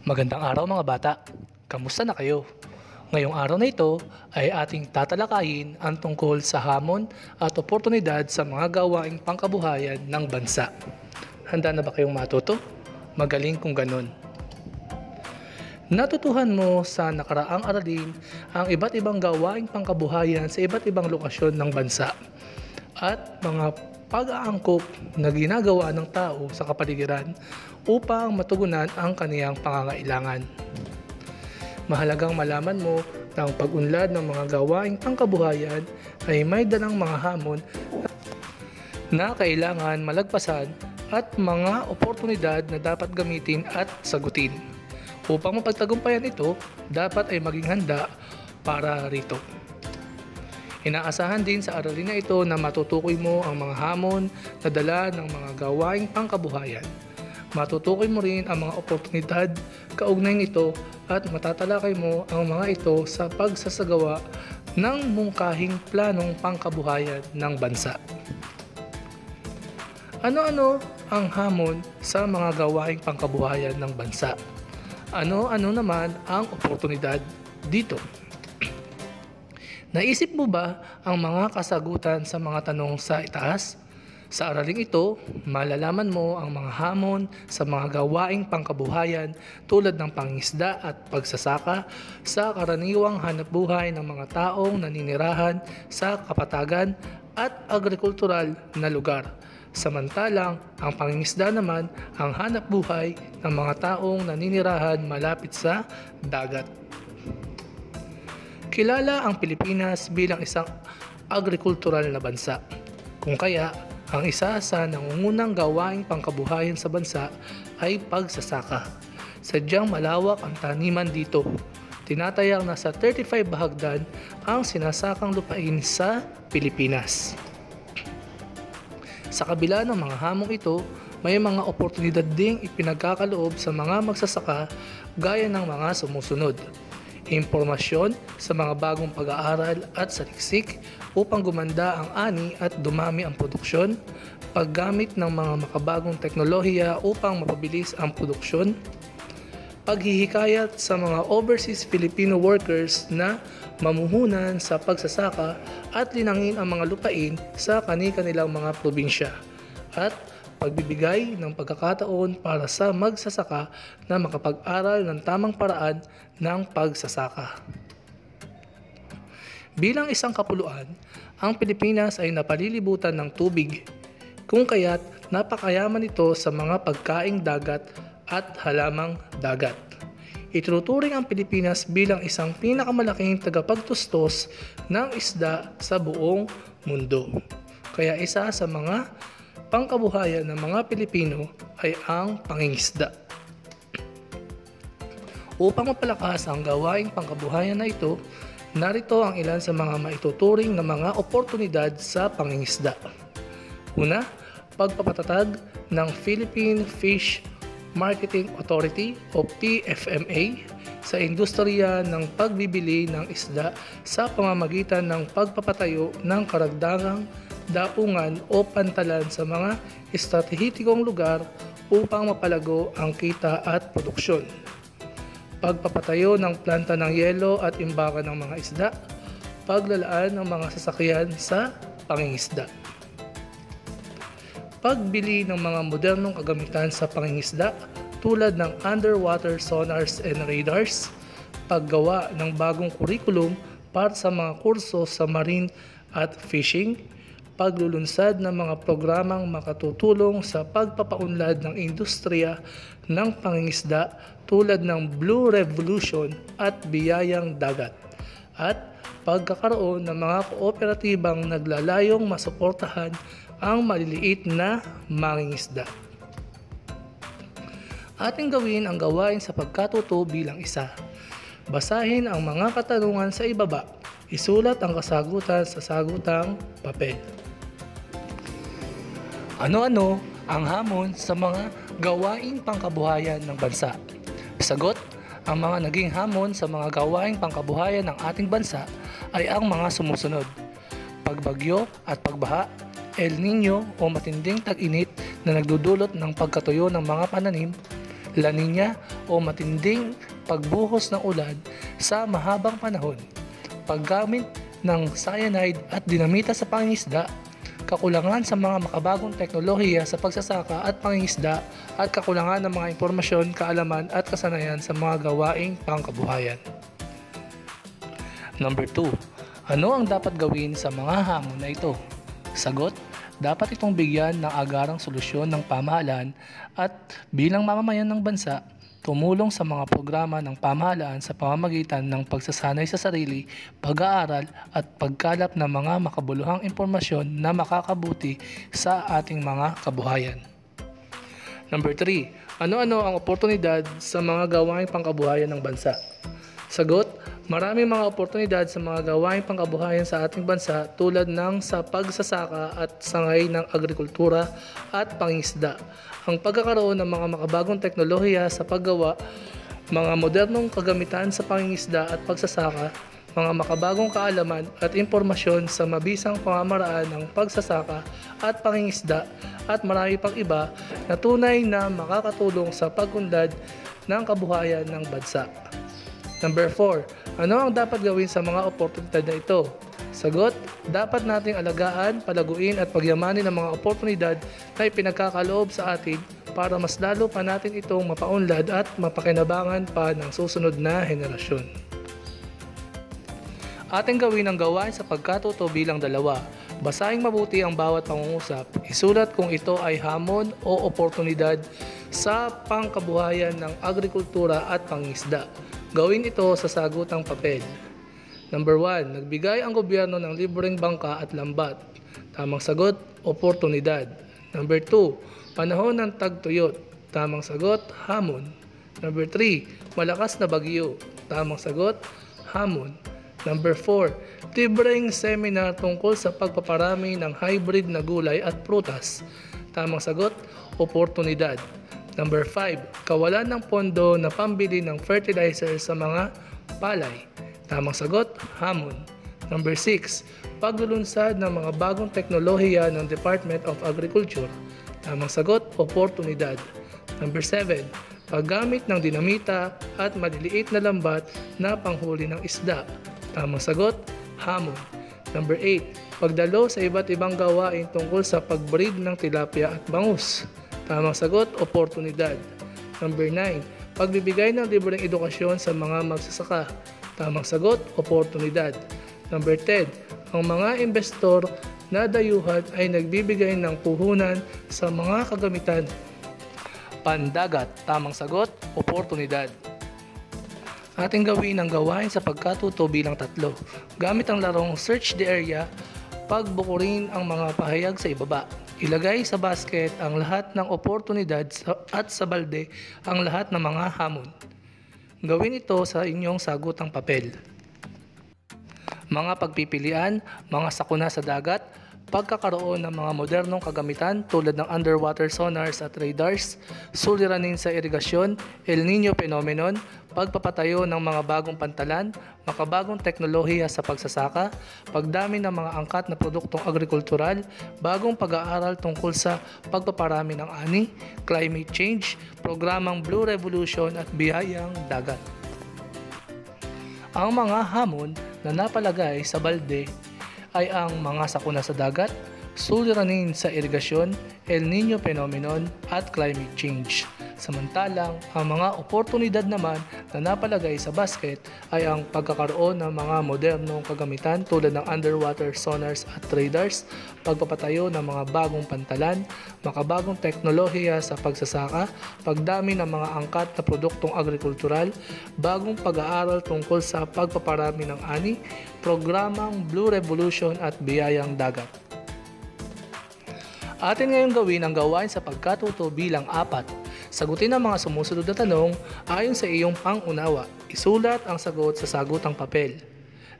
Magandang araw mga bata. Kamusta na kayo? Ngayong araw na ito ay ating tatalakayin ang tungkol sa hamon at oportunidad sa mga gawaing pangkabuhayan ng bansa. Handa na ba kayong matuto? Magaling kung ganun. Natutuhan mo sa nakaraang aralin ang iba't ibang gawaing pangkabuhayan sa iba't ibang lokasyon ng bansa at mga pag-aangkop na ginagawa ng tao sa kapaligiran upang matugunan ang kaniyang pangangailangan. Mahalagang malaman mo na ang pag-unlad ng mga gawaing pangkabuhayan ay may dalang mga hamon na kailangan malagpasan at mga oportunidad na dapat gamitin at sagutin. Upang mapagtagumpayan ito, dapat ay maging handa para rito. Inaasahan din sa aralin na ito na matutukoy mo ang mga hamon na dala ng mga gawaing pangkabuhayan. Matutukoy mo rin ang mga oportunidad kaugnay nito at matatalakay mo ang mga ito sa pagsasagawa ng mungkahing planong pangkabuhayan ng bansa. Ano-ano ang hamon sa mga gawaing pangkabuhayan ng bansa? Ano-ano naman ang oportunidad dito? Naisip mo ba ang mga kasagutan sa mga tanong sa itaas? Sa araling ito, malalaman mo ang mga hamon sa mga gawaing pangkabuhayan tulad ng pangingisda at pagsasaka sa karaniwang hanapbuhay ng mga taong naninirahan sa kapatagan at agrikultural na lugar. Samantalang ang pangingisda naman ang hanapbuhay ng mga taong naninirahan malapit sa dagat. Kilala ang Pilipinas bilang isang agrikultural na bansa. Kung kaya, ang isa sa nangungunang gawaing pangkabuhayan sa bansa ay pagsasaka. Sadyang malawak ang taniman dito. Tinatayang nasa 35 bahagdan ang sinasakang lupain sa Pilipinas. Sa kabila ng mga hamong ito, may mga oportunidad ding ipinagkakaloob sa mga magsasaka gaya ng mga sumusunod. Impormasyon sa mga bagong pag-aaral at saliksik upang gumanda ang ani at dumami ang produksyon, paggamit ng mga makabagong teknolohiya upang mapabilis ang produksyon, paghihikayat sa mga overseas Filipino workers na mamuhunan sa pagsasaka at linangin ang mga lupain sa kani-kanilang mga probinsya, at pagbibigay ng pagkakataon para sa magsasaka na makapag-aral ng tamang paraan ng pagsasaka. Bilang isang kapuluan, ang Pilipinas ay napalilibutan ng tubig, kung kaya't napakayaman ito sa mga pagkaing dagat at halamang dagat. Ituturing ang Pilipinas bilang isang pinakamalaking tagapagtustos ng isda sa buong mundo. Kaya isa sa mga pangkabuhayan ng mga Pilipino ay ang pangingisda. Upang mapalakas ang gawaing pangkabuhayan na ito, narito ang ilan sa mga maituturing na mga oportunidad sa pangingisda. Una, pagpapatatag ng Philippine Fish Marketing Authority o PFMA sa industriya ng pagbibili ng isda sa pamamagitan ng pagpapatayo ng karagdagang daungan o pantalan sa mga estratehikong lugar upang mapalago ang kita at produksyon. Pagpapatayo ng planta ng yelo at imbakan ng mga isda, paglalaan ng mga sasakyan sa pangingisda. Pagbili ng mga modernong kagamitan sa pangingisda tulad ng underwater sonars and radars, paggawa ng bagong kurikulum para sa mga kurso sa marine at fishing, paglulunsad ng mga programang makatutulong sa pagpapaunlad ng industriya ng pangingisda tulad ng Blue Revolution at Biyayang Dagat, at pagkakaroon ng mga kooperatibang naglalayong masuportahan ang maliliit na mangingisda. Ating gawin ang gawain sa pagkatuto bilang isa. Basahin ang mga katanungan sa ibaba. Isulat ang kasagutan sa sagutang papel. Ano-ano ang hamon sa mga gawaing pangkabuhayan ng bansa? Sagot, ang mga naging hamon sa mga gawaing pangkabuhayan ng ating bansa ay ang mga sumusunod: pagbagyo at pagbaha, El Nino o matinding tag-init na nagdudulot ng pagkatuyo ng mga pananim, La Nina o matinding pagbuhos ng ulan sa mahabang panahon, paggamit ng cyanide at dinamita sa pangingisda, kakulangan sa mga makabagong teknolohiya sa pagsasaka at pangingisda, at kakulangan ng mga impormasyon, kaalaman at kasanayan sa mga gawaing pangkabuhayan. Number 2. Ano ang dapat gawin sa mga hamon na ito? Sagot, dapat itong bigyan ng agarang solusyon ng pamahalaan at bilang mamamayan ng bansa, tumulong sa mga programa ng pamahalaan sa pamamagitan ng pagsasanay sa sarili, pag-aaral at pagkalap ng mga makabuluhang impormasyon na makakabuti sa ating mga kabuhayan. Number 3. Ano-ano ang oportunidad sa mga gawaing pangkabuhayan ng bansa? Sagot, maraming mga oportunidad sa mga gawaing pangkabuhayan sa ating bansa tulad ng sa pagsasaka at sangay ng agrikultura at pangingisda. Ang pagkakaroon ng mga makabagong teknolohiya sa paggawa, mga modernong kagamitan sa pangingisda at pagsasaka, mga makabagong kaalaman at impormasyon sa mabisang pamamaraan ng pagsasaka at pangingisda at marami pang iba na tunay na makakatulong sa pag-unlad ng kabuhayan ng bansa. Number 4. Ano ang dapat gawin sa mga oportunidad na ito? Sagot, dapat nating alagaan, palaguin at pagyamanin ang mga oportunidad na ipinagkakaloob sa atin para mas lalo pa natin itong mapaunlad at mapakinabangan pa ng susunod na henerasyon. Ating gawin ang gawain sa pagkatuto bilang 2. Basahin mabuti ang bawat pangungusap. Isulat kung ito ay hamon o oportunidad sa pangkabuhayan ng agrikultura at pangingisda. Gawin ito sa sagutang papel. Number 1. Nagbigay ang gobyerno ng libreng bangka at lambat. Tamang sagot, oportunidad. Number 2. Panahon ng tagtuyot. Tamang sagot, hamon. Number 3. Malakas na bagyo. Tamang sagot, hamon. Number 4. Libreng seminar tungkol sa pagpaparami ng hybrid na gulay at prutas. Tamang sagot, oportunidad. Number 5. Kawalan ng pondo na pambili ng fertilizer sa mga palay. Tamang sagot, hamon. Number 6. Paglulunsad ng mga bagong teknolohiya ng Department of Agriculture. Tamang sagot, oportunidad. Number 7. Paggamit ng dinamita at maliliit na lambat na panghuli ng isda. Tamang sagot, hamon. Number 8. Pagdalo sa iba't ibang gawain tungkol sa pagbreed ng tilapia at bangus. Tamang sagot, oportunidad. Number 9. Pagbibigay ng libreng edukasyon sa mga magsasaka. Tamang sagot, oportunidad. Number 10. Ang mga investor na dayuhan ay nagbibigay ng puhunan sa mga kagamitan. Pandagat. Tamang sagot, oportunidad. Ating gawin ang gawain sa pagkatuto bilang 3. Gamit ang larong Search the Area, pagbukurin ang mga pahayag sa ibaba. Ilagay sa basket ang lahat ng oportunidad at sa balde ang lahat ng mga hamon. Gawin ito sa inyong sagutang papel. Mga pagpipilian, mga sakuna sa dagat, pagkakaroon ng mga modernong kagamitan tulad ng underwater sonars at radars, suliranin sa irigasyon, El Niño phenomenon, pagpapatayo ng mga bagong pantalan, makabagong teknolohiya sa pagsasaka, pagdami ng mga angkat na produktong agrikultural, bagong pag-aaral tungkol sa pagpaparami ng ani, climate change, programang Blue Revolution at biyayang dagat. Ang mga hamon na napalagay sa balde ay ang mga sakuna sa dagat, suliranin sa irigasyon, El Niño phenomenon at climate change. Samantalang, ang mga oportunidad naman na napalagay sa basket ay ang pagkakaroon ng mga modernong kagamitan tulad ng underwater sonars at radars, pagpapatayo ng mga bagong pantalan, makabagong teknolohiya sa pagsasaka, pagdami ng mga angkat na produktong agrikultural, bagong pag-aaral tungkol sa pagpaparami ng ani, programang Blue Revolution at biyayang dagat. Atin ngayon gawin ang gawain sa pagkatuto bilang 4. Sagutin ang mga sumusunod na tanong ayon sa iyong pang-unawa. Isulat ang sagot sa sagutang papel.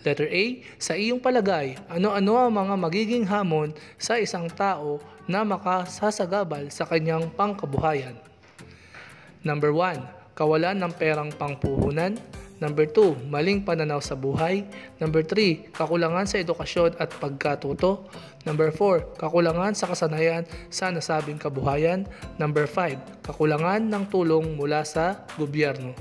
Letter A. Sa iyong palagay, ano-ano ang mga magiging hamon sa isang tao na makasasagabal sa kanyang pangkabuhayan? Number 1. Kawalan ng perang pangpuhunan. Number 2, maling pananaw sa buhay. Number 3, kakulangan sa edukasyon at pagkatuto. Number 4, kakulangan sa kasanayan sa nasabing kabuhayan. Number 5, kakulangan ng tulong mula sa gobyerno.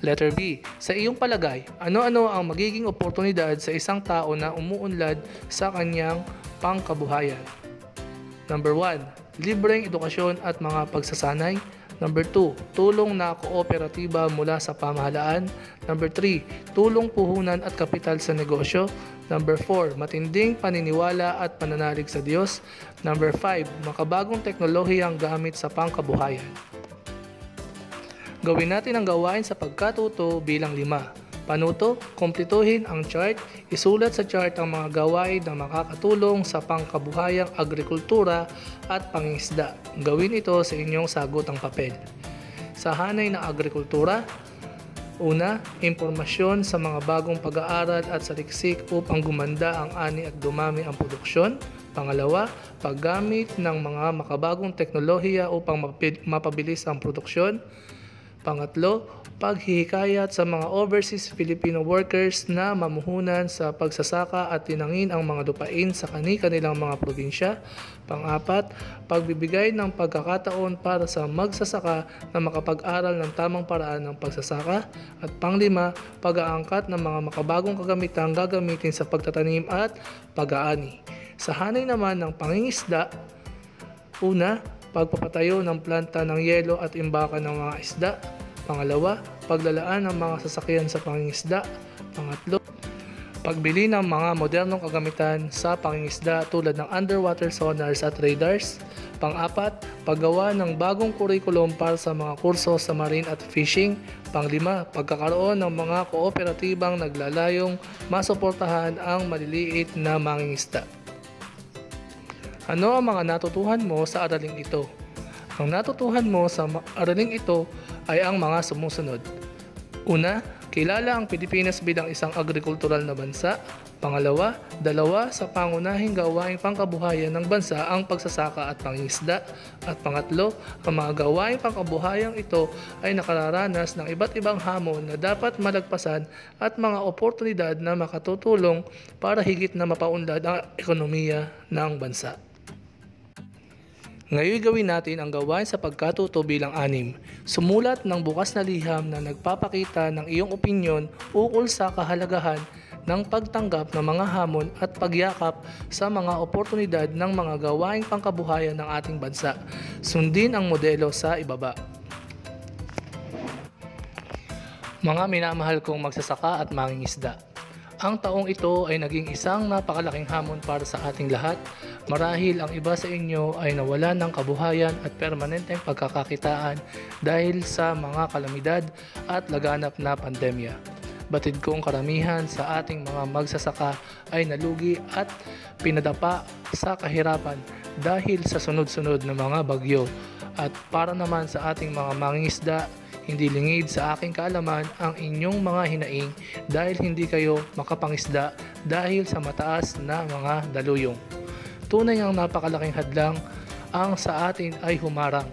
Letter B. Sa iyong palagay, ano-ano ang magiging oportunidad sa isang tao na umuunlad sa kanyang pangkabuhayan? Number 1, libreng edukasyon at mga pagsasanay. Number 2, tulong na kooperatiba mula sa pamahalaan. Number 3, tulong puhunan at kapital sa negosyo. Number 4, matinding paniniwala at pananalig sa Diyos. Number 5, makabagong teknolohiyang gamit sa pangkabuhayan. Gawin natin ang gawain sa pagkatuto bilang 5. Panuto, kumpletuhin ang chart, isulat sa chart ang mga gawain na makakatulong sa pangkabuhayang agrikultura at pangingisda. Gawin ito sa inyong sagutang papel. Sa hanay ng agrikultura, una, impormasyon sa mga bagong pag-aaral at saliksik upang gumanda ang ani at dumami ang produksyon. Pangalawa, paggamit ng mga makabagong teknolohiya upang mapabilis ang produksyon. Pangatlo, paghihikayat sa mga overseas Filipino workers na mamuhunan sa pagsasaka at tinangin ang mga lupain sa kani-kanilang mga probinsya. Pang-apat, pagbibigay ng pagkakataon para sa magsasaka na makapag-aral ng tamang paraan ng pagsasaka. At pang-lima, pag-aangkat ng mga makabagong kagamitang gagamitin sa pagtatanim at pag-aani. Sa hanay naman ng pangingisda, una, pagpapatayo ng planta ng yelo at imbakan ng mga isda. Pangalawa, paglalaan ng mga sasakyan sa pangingisda. Pangatlo, pagbili ng mga modernong kagamitan sa pangingisda tulad ng underwater sonars at radars. Pang-apat, paggawa ng bagong kurikulum para sa mga kurso sa marine at fishing. Pang-lima, pagkakaroon ng mga kooperatibang naglalayong masuportahan ang maliliit na mangingisda. Ano ang mga natutuhan mo sa araling ito? Ang natutuhan mo sa araling ito ay ang mga sumusunod. Una, kilala ang Pilipinas bilang isang agrikultural na bansa. Pangalawa, dalawa sa pangunahing gawaing pangkabuhayan ng bansa ang pagsasaka at pangingisda. At pangatlo, ang mga gawaing pangkabuhayan ito ay nakararanas ng iba't ibang hamon na dapat malagpasan at mga oportunidad na makatutulong para higit na mapaunlad ang ekonomiya ng bansa. Ngayon gawin natin ang gawain sa pagkatuto bilang 6. Sumulat ng bukas na liham na nagpapakita ng iyong opinyon ukol sa kahalagahan ng pagtanggap ng mga hamon at pagyakap sa mga oportunidad ng mga gawaing pangkabuhayan ng ating bansa. Sundin ang modelo sa ibaba. Mga minamahal kong magsasaka at mangingisda. Ang taong ito ay naging isang napakalaking hamon para sa ating lahat. Marahil ang iba sa inyo ay nawalan ng kabuhayan at permanenteng pagkakakitaan dahil sa mga kalamidad at laganap na pandemya. Batid kong karamihan sa ating mga magsasaka ay nalugi at pinadapa sa kahirapan dahil sa sunod-sunod na mga bagyo. At para naman sa ating mga mangingisda, hindi lingid sa aking kaalaman ang inyong mga hinaing dahil hindi kayo makapangisda dahil sa mataas na mga daluyong. Tunay ang napakalaking hadlang ang sa atin ay humarang.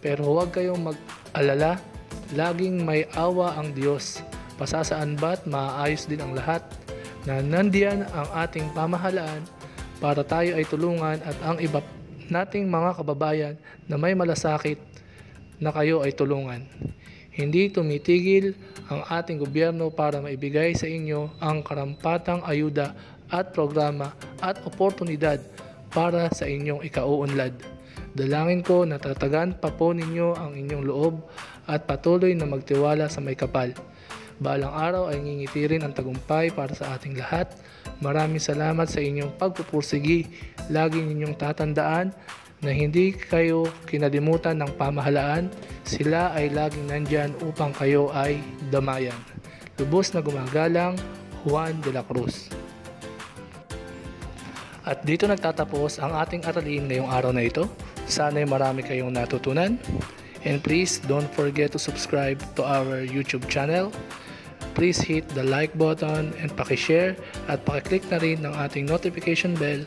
Pero huwag kayong mag-alala, laging may awa ang Diyos. Pasasaan ba't maayos din ang lahat na nandiyan ang ating pamahalaan para tayo ay tulungan at ang iba nating mga kababayan na may malasakit na kayo ay tulungan. Hindi tumitigil ang ating gobyerno para maibigay sa inyo ang karampatang ayuda at programa at oportunidad para sa inyong ikauunlad. Dalangin ko na tatagan pa po ninyo ang inyong loob at patuloy na magtiwala sa may kapal. Balang araw ay ngingiti rin ang tagumpay para sa ating lahat. Maraming salamat sa inyong pagpupursigi. Lagi ninyong tatandaan na hindi kayo kinalimutan ng pamahalaan, sila ay laging nandyan upang kayo ay damayan. Lubos na gumagalang, Juan de la Cruz. At dito nagtatapos ang ating aralin ngayong araw na ito. Sana'y marami kayong natutunan. And please don't forget to subscribe to our YouTube channel. Please hit the like button and paki-share at paki-click na rin ng ating notification bell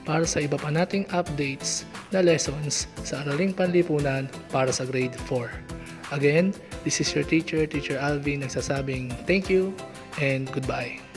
para sa iba pa nating updates na lessons sa Araling Panlipunan para sa Grade 4. Again, This is your teacher, Teacher Alvin, nagsasabing thank you and goodbye.